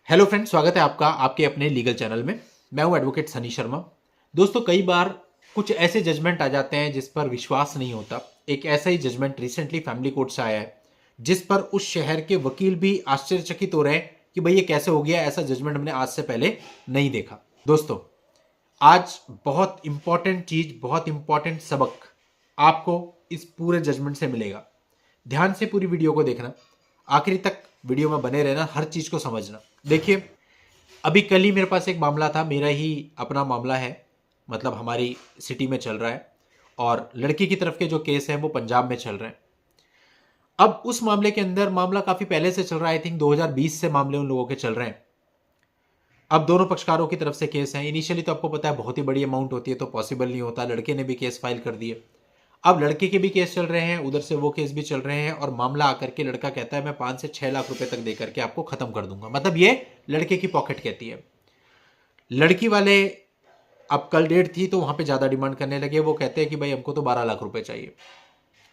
Hello friends, स्वागत है आपका आपके अपने लीगल चैनल में। मैं हूं एडवोकेट सनी शर्मा। दोस्तों, कई बार कुछ ऐसे जजमेंट आ जाते हैं जिस पर विश्वास नहीं होता। एक ऐसा ही जजमेंट रिसेंटली फैमिली कोर्ट से आया है जिस पर उस शहर के वकील भी आश्चर्यचकित हो रहे हैं कि भाई ये कैसे हो गया, ऐसा जजमेंट हमने आज से पहले नहीं देखा। दोस्तों, आज बहुत इंपॉर्टेंट चीज, बहुत इंपॉर्टेंट सबक आपको इस पूरे जजमेंट से मिलेगा। ध्यान से पूरी वीडियो को देखना, आखिरी तक वीडियो में बने रहना, हर चीज को समझना। देखिए, अभी कल ही मेरे पास एक मामला था, मेरा ही अपना मामला है, मतलब हमारी सिटी में चल रहा है और लड़की की तरफ के जो केस हैं वो पंजाब में चल रहे हैं। अब उस मामले के अंदर मामला काफी पहले से चल रहा है, आई थिंक 2020 से मामले उन लोगों के चल रहे हैं। अब दोनों पक्षकारों की तरफ से केस हैं। इनिशियली तो आपको पता है बहुत ही बड़ी अमाउंट होती है तो पॉसिबल नहीं होता। लड़के ने भी केस फाइल कर दिए। अब लड़के के भी केस चल रहे हैं, उधर से वो केस भी चल रहे हैं और मामला आकर के लड़का कहता है मैं 5 से 6 लाख रुपए तक दे करके आपको खत्म कर दूंगा। मतलब ये लड़के की पॉकेट कहती है। लड़की वाले, अब कल डेट थी तो वहां पे ज्यादा डिमांड करने लगे। वो कहते हैं कि भाई हमको तो 12 लाख रुपए चाहिए।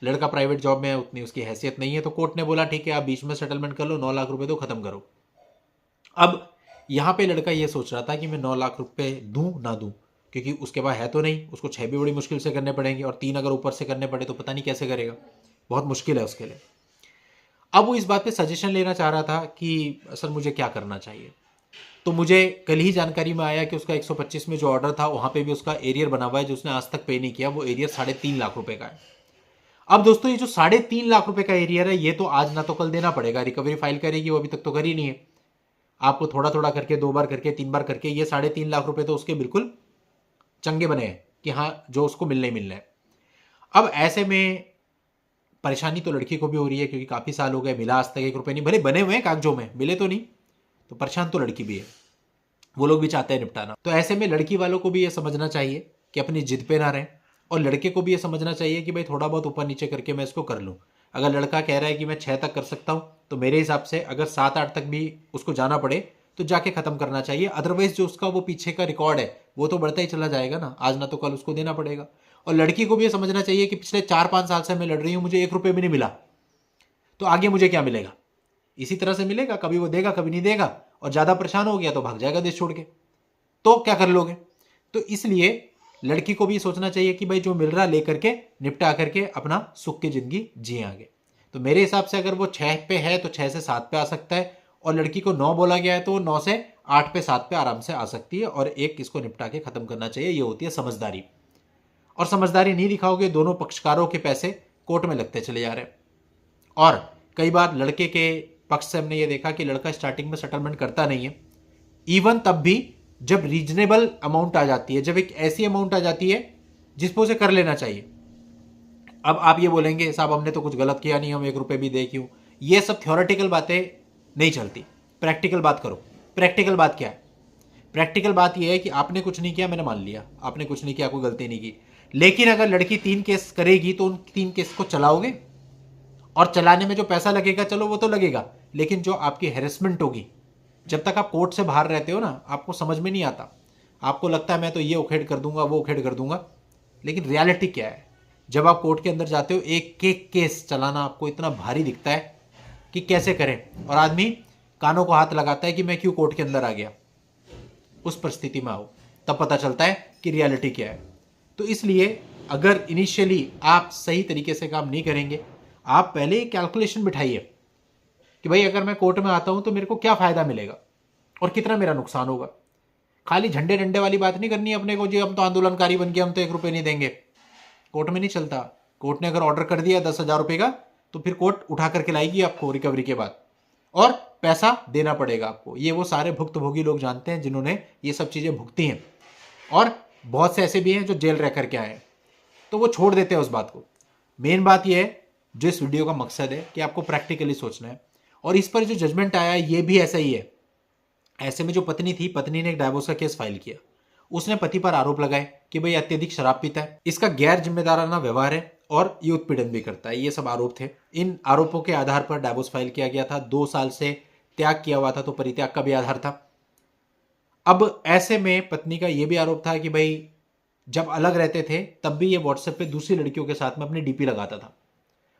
लड़का प्राइवेट जॉब में है, उतनी उसकी हैसियत नहीं है, तो कोर्ट ने बोला ठीक है आप बीच में सेटलमेंट कर लो, 9 लाख रुपए तो खत्म करो। अब यहां पे लड़का ये सोच रहा था कि मैं 9 लाख रुपए दूं ना दूं, क्योंकि उसके पास है तो नहीं, उसको 6 भी बड़ी मुश्किल से करने पड़ेंगे और 3 अगर ऊपर से करने पड़े तो पता नहीं कैसे करेगा, बहुत मुश्किल है उसके लिए। अब वो इस बात पे सजेशन लेना चाह रहा था कि सर मुझे क्या करना चाहिए। तो मुझे कल ही जानकारी में आया कि उसका 125 में जो ऑर्डर था वहां पे भी उसका एरियर बना हुआ है जो उसने आज तक पे नहीं किया। वो एरियर 3.5 लाख रुपए का है। अब दोस्तों, ये जो 3.5 लाख रुपए का एरियर है ये तो आज ना तो कल देना पड़ेगा। रिकवरी फाइल करेगी, वो अभी तक तो करी नहीं है। आपको थोड़ा थोड़ा करके 2 बार करके 3 बार करके ये 3.5 लाख रुपए तो उसके बिल्कुल चंगे बने हैं कि हाँ जो उसको मिलने ही मिलना है। अब ऐसे में परेशानी तो लड़की को भी हो रही है क्योंकि काफी साल हो गए, मिला आज तक 1 रुपए नहीं। भले बने हुए हैं कागजों में, मिले तो नहीं, तो परेशान तो लड़की भी है। वो लोग भी चाहते हैं निपटाना। तो ऐसे में लड़की वालों को भी ये समझना चाहिए कि अपनी जिद पे ना रहें, और लड़के को भी ये समझना चाहिए कि भाई थोड़ा बहुत ऊपर नीचे करके मैं इसको कर लूँ। अगर लड़का कह रहा है कि मैं 6 तक कर सकता हूँ तो मेरे हिसाब से अगर 7-8 तक भी उसको जाना पड़े तो जाके खत्म करना चाहिए। अदरवाइज जो उसका वो पीछे का रिकॉर्ड है वो तो बढ़ता ही चला जाएगा ना, आज ना तो कल उसको देना पड़ेगा। और लड़की को भी ये समझना चाहिए कि पिछले 4-5 साल से मैं लड़ रही हूँ, मुझे 1 रुपये भी नहीं मिला, तो आगे मुझे क्या मिलेगा। इसी तरह से मिलेगा, कभी वो देगा कभी नहीं देगा, और ज्यादा परेशान हो गया तो भाग जाएगा देश छोड़ के, तो क्या कर लोगे। तो इसलिए लड़की को भी सोचना चाहिए कि भाई जो मिल रहा लेकर के निपटा करके अपना सुख की जिंदगी जिए आगे। तो मेरे हिसाब से अगर वो 6 पे है तो 6 से 7 पे आ सकता है, और लड़की को 9 बोला गया है तो 9 से 8 पे 7 पे आराम से आ सकती है, और एक इसको निपटा के खत्म करना चाहिए। ये होती है समझदारी। और समझदारी नहीं दिखाओगे, दोनों पक्षकारों के पैसे कोर्ट में लगते चले जा रहे हैं। और कई बार लड़के के पक्ष से हमने ये देखा कि लड़का स्टार्टिंग में सेटलमेंट करता नहीं है। इवन तब भी जब रीजनेबल अमाउंट आ जाती है, जब एक ऐसी अमाउंट आ जाती है जिसपो उसे कर लेना चाहिए। अब आप ये बोलेंगे साहब हमने तो कुछ गलत किया नहीं, हम 1 रुपए भी दे क्यों। ये सब थ्योरेटिकल बातें नहीं चलती, प्रैक्टिकल बात करो। प्रैक्टिकल बात क्या है? प्रैक्टिकल बात यह है कि आपने कुछ नहीं किया, मैंने मान लिया आपने कुछ नहीं किया, कोई गलती नहीं की, लेकिन अगर लड़की 3 केस करेगी तो उन 3 केस को चलाओगे, और चलाने में जो पैसा लगेगा चलो वो तो लगेगा, लेकिन जो आपकी हेरेसमेंट होगी, जब तक आप कोर्ट से बाहर रहते हो ना, आपको समझ में नहीं आता। आपको लगता है मैं तो ये उखेड़ कर दूंगा वो उखेड़ कर दूंगा, लेकिन रियलिटी क्या है? जब आप कोर्ट के अंदर जाते हो, एक एक केस चलाना आपको इतना भारी दिखता है कि कैसे करें, और आदमी कानों को हाथ लगाता है कि मैं क्यों कोर्ट के अंदर आ गया। उस परिस्थिति में आओ तब पता चलता है कि रियलिटी क्या है। तो इसलिए अगर इनिशियली आप सही तरीके से काम नहीं करेंगे, आप पहले ही कैलकुलेशन बिठाइए कि भाई अगर मैं कोर्ट में आता हूं तो मेरे को क्या फायदा मिलेगा और कितना मेरा नुकसान होगा। खाली झंडे डंडे वाली बात नहीं करनी है अपने को, जी हम तो आंदोलनकारी बन गए, हम तो 1 रुपये नहीं देंगे। कोर्ट में नहीं चलता। कोर्ट ने अगर ऑर्डर कर दिया 10,000 रुपये का तो फिर कोर्ट उठा करके लाएगी आपको रिकवरी के बाद, और पैसा देना पड़ेगा आपको। ये वो सारे भुक्तभोगी लोग जानते हैं जिन्होंने ये सब चीजें भुगती हैं, और बहुत से ऐसे भी हैं जो जेल रह करके आए हैं, तो वो छोड़ देते हैं उस बात को। मेन बात यह है, जो इस वीडियो का मकसद है कि आपको प्रैक्टिकली सोचना है। और इस पर जो जजमेंट आया है ये भी ऐसा ही है। ऐसे में जो पत्नी थी, पत्नी ने एक डाइवोर्स का केस फाइल किया। उसने पति पर आरोप लगाए कि भाई अत्यधिक शराब पीता है, इसका गैर जिम्मेदाराना व्यवहार है और ये उत्पीड़न भी करता है। ये सब आरोप थे। इन आरोपों के आधार पर डाइवोर्स फाइल किया गया था। 2 साल से त्याग किया हुआ था तो परित्याग का भी आधार था। अब ऐसे में पत्नी का यह भी आरोप था कि भाई जब अलग रहते थे तब भी ये व्हाट्सएप पे दूसरी लड़कियों के साथ में अपनी डीपी लगाता था,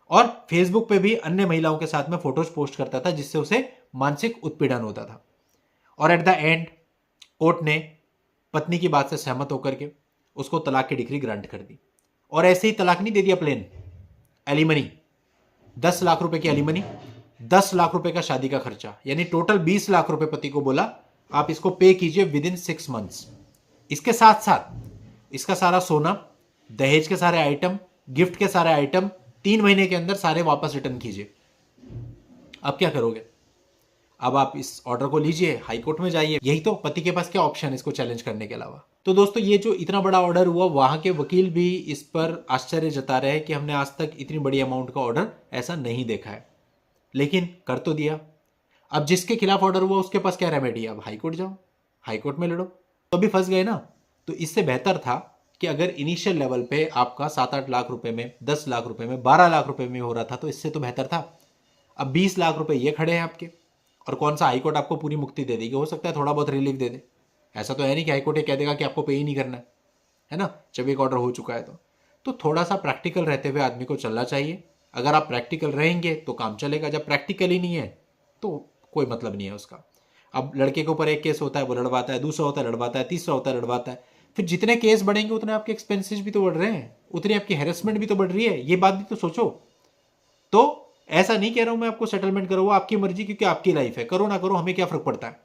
और फेसबुक पे भी अन्य महिलाओं के साथ में फोटोज पोस्ट करता था, जिससे उसे मानसिक उत्पीड़न होता था। और एट द एंड कोर्ट ने पत्नी की बात से सहमत होकर के उसको तलाक की डिग्री ग्रांट कर दी। और ऐसे ही तलाक नहीं दे दिया प्लेन, एलिमनी, 10 लाख रुपए की एलिमनी, 10 लाख रुपए का शादी का खर्चा, यानी टोटल 20 लाख रुपए पति को बोला आप इसको पे कीजिए विद इन 6 मंथ्स। इसके साथ साथ इसका सारा सोना, दहेज के सारे आइटम, गिफ्ट के सारे आइटम 3 महीने के अंदर सारे वापस रिटर्न कीजिए। अब क्या करोगे? अब आप इस ऑर्डर को लीजिए, हाई कोर्ट में जाइए। यही तो, पति के पास क्या ऑप्शन है इसको चैलेंज करने के अलावा? तो दोस्तों, ये जो इतना बड़ा ऑर्डर हुआ, वहां के वकील भी इस पर आश्चर्य जता रहे हैं कि हमने आज तक इतनी बड़ी अमाउंट का ऑर्डर ऐसा नहीं देखा है, लेकिन कर तो दिया। अब जिसके खिलाफ ऑर्डर हुआ उसके पास क्या रेमेडी है? अब हाई कोर्ट जाओ, हाई कोर्ट में लड़ो। तो अभी फंस गए ना। तो इससे बेहतर था कि अगर इनिशियल लेवल पे आपका 7-8 लाख रुपए में, 10 लाख रुपए में, 12 लाख रुपए में हो रहा था, तो इससे तो बेहतर था। अब 20 लाख रुपए ये खड़े हैं आपके, और कौन सा हाईकोर्ट आपको पूरी मुक्ति दे देगी? हो सकता है थोड़ा बहुत रिलीफ दे दे, ऐसा तो है नहीं कि हाईकोर्ट ये कह देगा कि आपको पे ही नहीं करना है ना, जब एक ऑर्डर हो चुका है। तो थोड़ा सा प्रैक्टिकल रहते हुए आदमी को चलना चाहिए। अगर आप प्रैक्टिकल रहेंगे तो काम चलेगा, जब प्रैक्टिकल ही नहीं है तो कोई मतलब नहीं है उसका। अब लड़के के ऊपर एक केस होता है, वो लड़वाता है, दूसरा होता है लड़वाता है, तीसरा होता है लड़वाता है। फिर जितने केस बढ़ेंगे उतने आपके एक्सपेंसेस भी तो बढ़ रहे हैं, उतनी आपकी हैरेसमेंट भी तो बढ़ रही है। ये बात भी तो सोचो। तो ऐसा नहीं कह रहा हूं मैं आपको सेटलमेंट करो, वो आपकी मर्जी, क्योंकि आपकी लाइफ है, करो ना करो हमें क्या फर्क पड़ता है।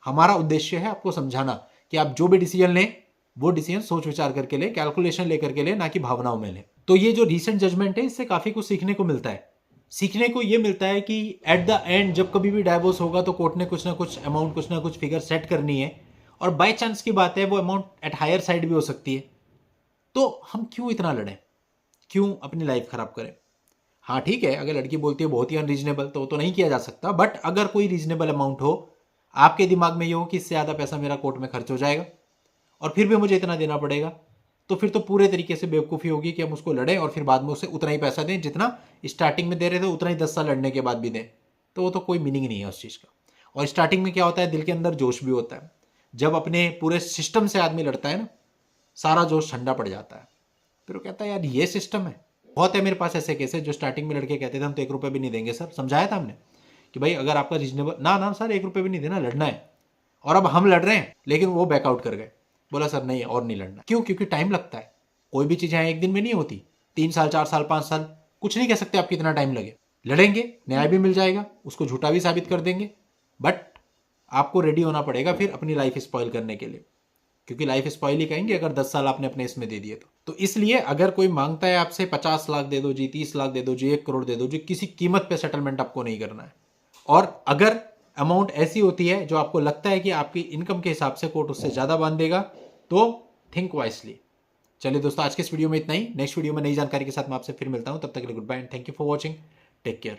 हमारा उद्देश्य है आपको समझाना कि आप जो भी डिसीजन लें वो डिसीजन सोच विचार करके ले, कैलकुलेशन लेकर के ले, ना कि भावनाओं में ले। तो ये जो रीसेंट जजमेंट है, इससे काफी कुछ सीखने को मिलता है। सीखने को ये मिलता है कि एट द एंड जब कभी भी डाइवोर्स होगा तो कोर्ट ने कुछ ना कुछ अमाउंट, कुछ ना कुछ फिगर सेट करनी है, और बाय चांस की बात है वो अमाउंट एट हायर साइड भी हो सकती है। तो हम क्यों इतना लड़ें, क्यों अपनी लाइफ खराब करें? हाँ ठीक है, अगर लड़की बोलती है बहुत ही अनरीजनेबल, तो नहीं किया जा सकता। बट अगर कोई रीजनेबल अमाउंट हो, आपके दिमाग में ये हो कि इससे ज़्यादा पैसा मेरा कोर्ट में खर्च हो जाएगा और फिर भी मुझे इतना देना पड़ेगा, तो फिर तो पूरे तरीके से बेवकूफ़ी होगी कि हम उसको लड़ें और फिर बाद में उसे उतना ही पैसा दें जितना स्टार्टिंग में दे रहे थे, उतना ही 10 साल लड़ने के बाद भी दें। तो वो तो कोई मीनिंग नहीं है उस चीज़ का। और स्टार्टिंग में क्या होता है, दिल के अंदर जोश भी होता है। जब अपने पूरे सिस्टम से आदमी लड़ता है ना, सारा जोश ठंडा पड़ जाता है। फिर वो कहता है यार ये सिस्टम है। बहुत है मेरे पास ऐसे केस है जो स्टार्टिंग में लड़के कहते थे हम तो 1 रुपये भी नहीं देंगे सर। समझाया था हमने कि भाई अगर आपका रीजनेबल, ना सर 1 रुपये भी नहीं देना, लड़ना है। और अब हम लड़ रहे हैं, लेकिन वो बैकआउट कर गए, बोला सर नहीं और नहीं लड़ना। क्यों? क्योंकि टाइम लगता है। कोई भी चीज़ है एक दिन में नहीं होती, 3 साल, 4 साल, 5 साल, कुछ नहीं कह सकते आप कितना टाइम लगे। लड़ेंगे, न्याय भी मिल जाएगा, उसको झूठा भी साबित कर देंगे, बट आपको रेडी होना पड़ेगा फिर अपनी लाइफ स्पॉइल करने के लिए, क्योंकि लाइफ स्पॉइल ही कहेंगे अगर 10 साल आपने अपने इसमें दे दिए तो इसलिए अगर कोई मांगता है आपसे 50 लाख दे दो जी, 30 लाख दे दो जी, 1 करोड़ दे दो जी, किसी कीमत पे सेटलमेंट आपको नहीं करना है। और अगर अमाउंट ऐसी होती है जो आपको लगता है कि आपकी इनकम के हिसाब से कोर्ट उससे ज़्यादा बांध देगा, तो थिंक वाइसली। चलिए दोस्तों, आज के इस वीडियो में इतना ही। नेक्स्ट वीडियो में नई जानकारी के साथ मैं आपसे फिर मिलता हूं। तब तक के लिए goodbye and thank you for watching. Take care.